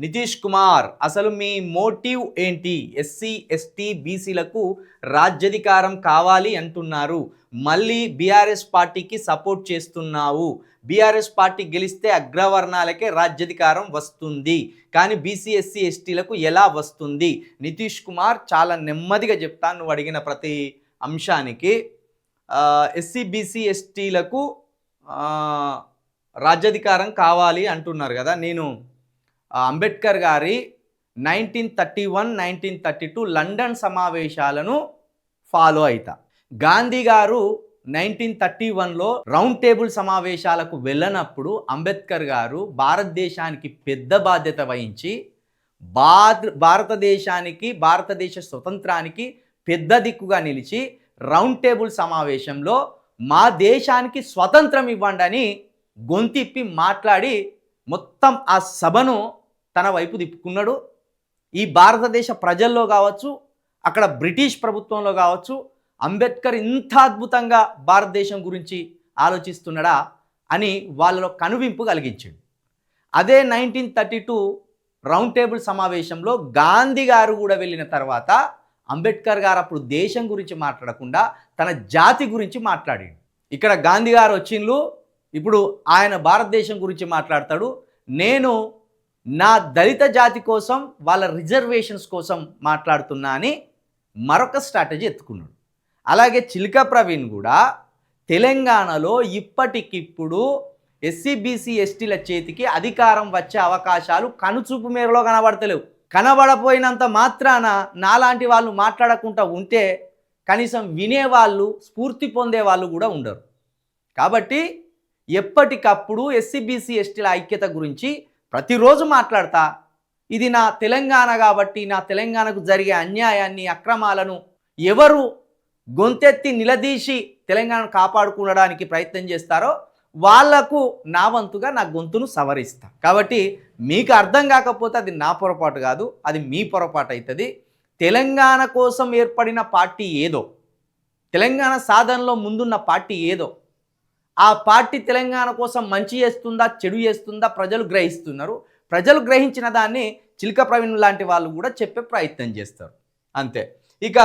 నితీష్ కుమార్, అసలు మీ మోటివ్ ఏంటి? SC ST బీసీలకు రాజ్యాధికారం కావాలి అంటున్నారు, మళ్ళీ బీఆర్ఎస్ పార్టీకి సపోర్ట్ చేస్తున్నావు. బీఆర్ఎస్ పార్టీ గెలిస్తే అగ్రవర్ణాలకే రాజ్యాధికారం వస్తుంది, కానీ బీసీ ఎస్సీ ఎస్టీలకు ఎలా వస్తుంది? నితీష్ కుమార్, చాలా నెమ్మదిగా చెప్తాను నువ్వు అడిగిన ప్రతి అంశానికి. ఎస్సీ బీసీ ఎస్టీలకు రాజ్యాధికారం కావాలి అంటున్నారు కదా. నేను అంబేద్కర్ గారి 1931, 1932 లండన్ సమావేశాలను ఫాలో అవుతా. గాంధీ గారు 1931లో రౌండ్ టేబుల్ సమావేశాలకు వెళ్ళినప్పుడు అంబేద్కర్ గారు భారతదేశానికి పెద్ద బాధ్యత వహించి భారతదేశ స్వతంత్రానికి పెద్ద దిక్కుగా నిలిచి రౌండ్ టేబుల్ సమావేశంలో మా దేశానికి స్వతంత్రం ఇవ్వండి అని గొంతిప్పి మాట్లాడి మొత్తం ఆ సభను తన వైపు తిప్పుకున్నాడు. ఈ భారతదేశ ప్రజల్లో కావచ్చు, అక్కడ బ్రిటిష్ ప్రభుత్వంలో కావచ్చు, అంబేద్కర్ ఇంత అద్భుతంగా భారతదేశం గురించి ఆలోచిస్తున్నాడా అని వాళ్ళలో కనువింపు కలిగించాడు. అదే 1932 రౌండ్ టేబుల్ సమావేశంలో గాంధీ గారు కూడా వెళ్ళిన తర్వాత అంబేద్కర్ గారు అప్పుడు దేశం గురించి మాట్లాడకుండా తన జాతి గురించి మాట్లాడాడు. ఇక్కడ గాంధీ గారు వచ్చిండ్రు, ఇప్పుడు ఆయన భారతదేశం గురించి మాట్లాడతాడు. నేను నా దళిత జాతి కోసం, వాళ్ళ రిజర్వేషన్స్ కోసం మాట్లాడుతున్నా అని మరొక స్ట్రాటజీ ఎత్తుకున్నాడు. అలాగే చిలక ప్రవీణ్ కూడా తెలంగాణలో ఇప్పటికిప్పుడు ఎస్సీ బీసీ ఎస్టీల చేతికి అధికారం వచ్చే అవకాశాలు కనుచూపు మేరలో కనబడతలేవు. కనబడపోయినంత మాత్రాన నాలాంటి వాళ్ళు మాట్లాడకుండా ఉంటే కనీసం వినేవాళ్ళు, స్ఫూర్తి పొందే వాళ్ళు కూడా ఉండరు. కాబట్టి ఎప్పటికప్పుడు ఎస్సీ బీసీ ఎస్టీల ఐక్యత గురించి ప్రతిరోజు మాట్లాడతా. ఇది నా తెలంగాణ కాబట్టి నా తెలంగాణకు జరిగే అన్యాయాన్ని, అక్రమాలను ఎవరు గొంతెత్తి నిలదీసి తెలంగాణను కాపాడుకోవడానికి ప్రయత్నం చేస్తారో వాళ్లకు నా వంతుగా నా గొంతును సవరిస్తా. కాబట్టి మీకు అర్థం కాకపోతే అది నా పొరపాటు కాదు, అది మీ పొరపాటు అవుతుంది. తెలంగాణ కోసం ఏర్పడిన పార్టీ ఏదో, తెలంగాణ సాధనలో ముందున్న పార్టీ ఏదో, ఆ పార్టీ తెలంగాణ కోసం మంచి చేస్తుందా చెడు చేస్తుందా ప్రజలు గ్రహిస్తున్నారు. ప్రజలు గ్రహించిన దాన్ని చిలక ప్రవీణ్ లాంటి వాళ్ళు కూడా చెప్పే ప్రయత్నం చేస్తారు, అంతే. ఇక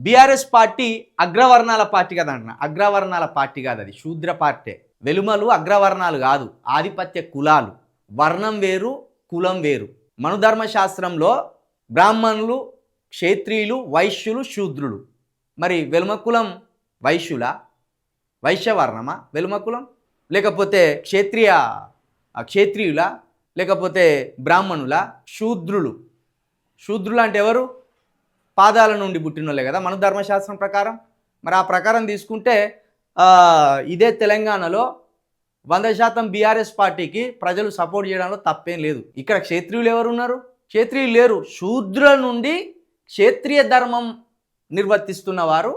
బీఆర్ఎస్ పార్టీ అగ్రవర్ణాల పార్టీ కదా అంటున్నా. అగ్రవర్ణాల పార్టీ కాదు, అది శూద్ర పార్టీ. వెలుమలు అగ్రవర్ణాలు కాదు, ఆధిపత్య కులాలు. వర్ణం వేరు, కులం వేరు. మనుధర్మశాస్త్రంలో బ్రాహ్మణులు, క్షేత్రియులు, వైశ్యులు, శూద్రులు. మరి వెలుమ కులం వైశ్యులా, వైశ్యవర్ణమా వెలుమ కులం? లేకపోతే క్షేత్రియులా, లేకపోతే బ్రాహ్మణుల? శూద్రులు అంటే ఎవరు? పాదాల నుండి పుట్టినోళ్ళే కదా మన ధర్మశాస్త్రం ప్రకారం. మరి ఆ ప్రకారం తీసుకుంటే ఇదే తెలంగాణలో 100% బీఆర్ఎస్ పార్టీకి ప్రజలు సపోర్ట్ చేయడంలో తప్పేం లేదు. ఇక్కడ క్షేత్రియులు ఎవరు ఉన్నారు? క్షేత్రియులు లేరు. శూద్రుల నుండి క్షేత్రీయ ధర్మం నిర్వర్తిస్తున్న వారు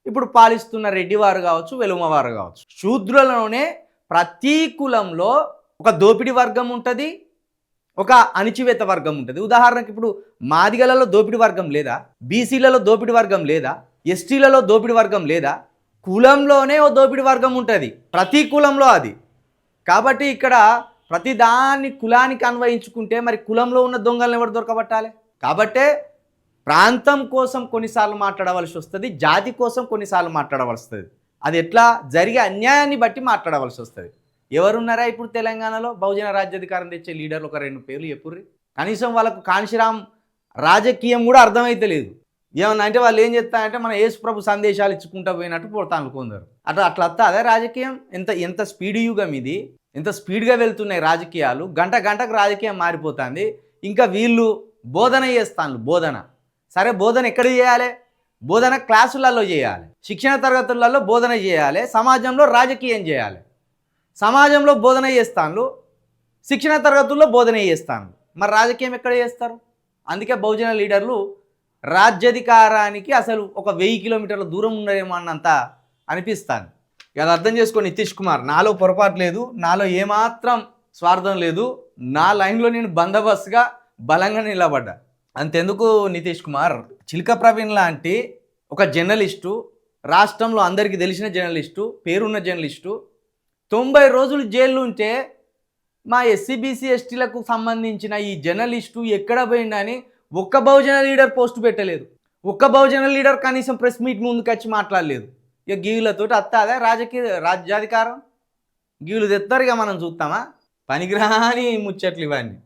ఇప్పుడు పాలిస్తున్న రెడ్డివారు కావచ్చు, వెలుమవారు కావచ్చు. శూద్రులలోనే ప్రతి కులంలో ఒక దోపిడీ వర్గం ఉంటుంది, ఒక అణిచివేత వర్గం ఉంటుంది. ఉదాహరణకు ఇప్పుడు మాదిగలలో దోపిడీ వర్గం లేదా? బీసీలలో దోపిడీ వర్గం లేదా? ఎస్టీలలో దోపిడీ వర్గం లేదా? కులంలోనే ఓ దోపిడీ వర్గం ఉంటుంది, ప్రతి కులంలో అది. కాబట్టి ఇక్కడ ప్రతిదాన్ని కులానికి అన్వయించుకుంటే మరి కులంలో ఉన్న దొంగలను ఎవరు దొరకబట్టాలి? కాబట్టే ప్రాంతం కోసం కొన్నిసార్లు మాట్లాడవలసి వస్తుంది, జాతి కోసం కొన్నిసార్లు మాట్లాడవలసి వస్తుంది. అది ఎట్లా జరిగే అన్యాయాన్ని బట్టి మాట్లాడవలసి వస్తుంది. ఎవరున్నారా ఇప్పుడు తెలంగాణలో బహుజన రాజ్యాధికారం తెచ్చే లీడర్లు? ఒక 2 పేర్లు చెప్పుర్రి. కనీసం వాళ్ళకు కాంశీరామ్ రాజకీయం కూడా అర్థమైతే లేదు. ఏమన్నా అంటే వాళ్ళు ఏం చేస్తారంటే మన యేసు ప్రభు సందేశాలు ఇచ్చుకుంటూ పోయినట్టు పోతాను కొందరు. అట్లా వస్తా అదే రాజకీయం. ఎంత స్పీడ్ యుగం ఇది, ఎంత స్పీడ్గా వెళ్తున్నాయి రాజకీయాలు. గంటకు రాజకీయం మారిపోతుంది. ఇంకా వీళ్ళు బోధన చేస్తాను. బోధన సరే, బోధన ఎక్కడ చేయాలి? బోధన క్లాసులలో చేయాలి, శిక్షణ తరగతులలో బోధన చేయాలి, సమాజంలో రాజకీయం చేయాలి. సమాజంలో బోధన చేస్తాను, శిక్షణ తరగతుల్లో బోధన చేస్తాను, మరి రాజకీయం ఎక్కడ చేస్తారు? అందుకే బహుజన లీడర్లు రాజ్యాధికారానికి అసలు ఒక 1000 కిలోమీటర్ల దూరం ఉండేమో అన్నంత అనిపిస్తాను. అది అర్థం చేసుకో నితీష్ కుమార్. నాలో పొరపాటు లేదు, నాలో ఏమాత్రం స్వార్థం లేదు. నా లైన్లో నేను బందోబస్తుగా బలంగా నిలబడ్డా. అంతెందుకు నితీష్ కుమార్, చిలక ప్రవీణ్ లాంటి ఒక జర్నలిస్టు, రాష్ట్రంలో అందరికీ తెలిసిన జర్నలిస్టు, పేరున్న జర్నలిస్టు 90 రోజులు జైల్లో ఉంటే మా ఎస్సీ బీసీ ఎస్టీలకు సంబంధించిన ఈ జర్నలిస్టు ఎక్కడ పోయిండని ఒక్క బహుజన లీడర్ పోస్ట్ పెట్టలేదు. ఒక్క బహుజన లీడర్ కనీసం ప్రెస్ మీట్ ముందుకు వచ్చి మాట్లాడలేదు. ఇక గీవులతోటి అత్తాదా రాజ్యాధికారం? గీవులు తెస్తారు ఇక మనం చూస్తామా? పనికిరాని ముచ్చట్లు ఇవన్నీ.